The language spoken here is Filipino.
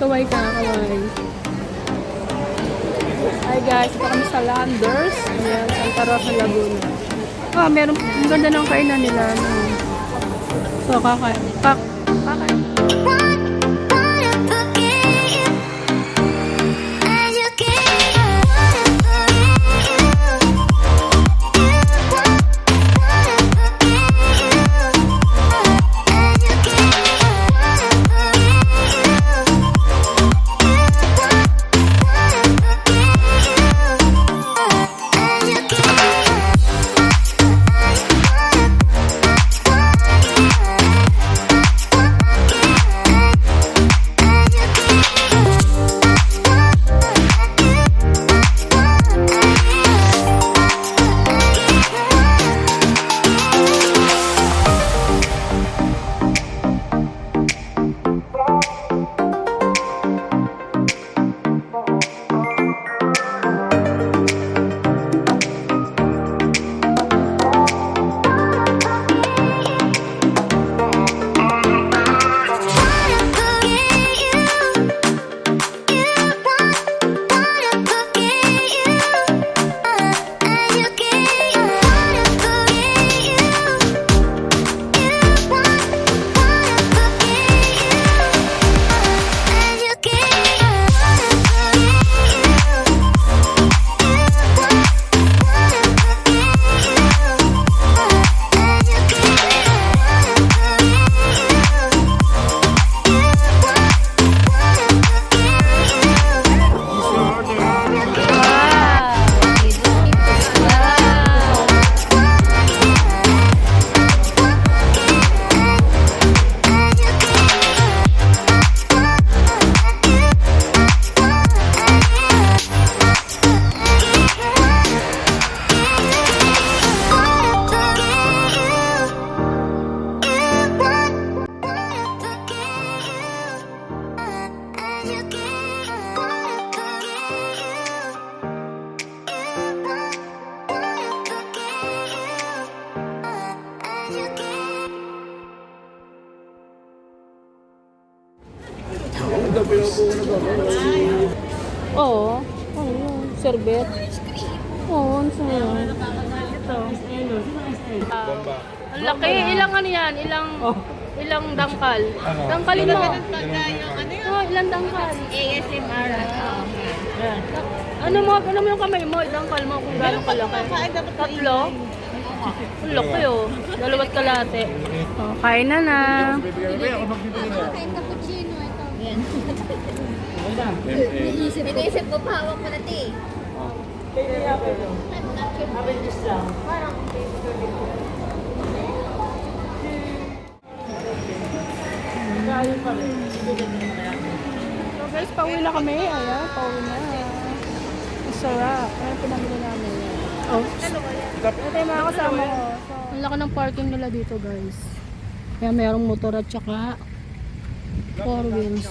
Kaway ka, kaway. Hi guys, ito kami sa Landers. Ayan, Santa Rosa, Laguna. Ah, meron, ang ganda ng kainan nila. No? So, kakain. Oo. Serbet. Oo, ano sa'yo? Ito. Ang laki. Ilang ano yan? Ilang dangkal? Dangkalin mo. Ilang dangkal? ASMR. Ano mo yung kamay mo? Dangkal mo kung gano'ng kalaki. Tatlo? Ang laki oh. Dalawat kalate. Oh, kain na na. Kain cappuccino ito. Yan. Iniisip ko pa, hawak mo na ito eh. So guys, pauwi na kami. Ayan, pauwi na. Masarap. Ayan, pinamili namin. Oh. Ito yung mga kasama ko. Ang laki ng parking nila dito guys. Kaya merong motor at saka 4 wheels.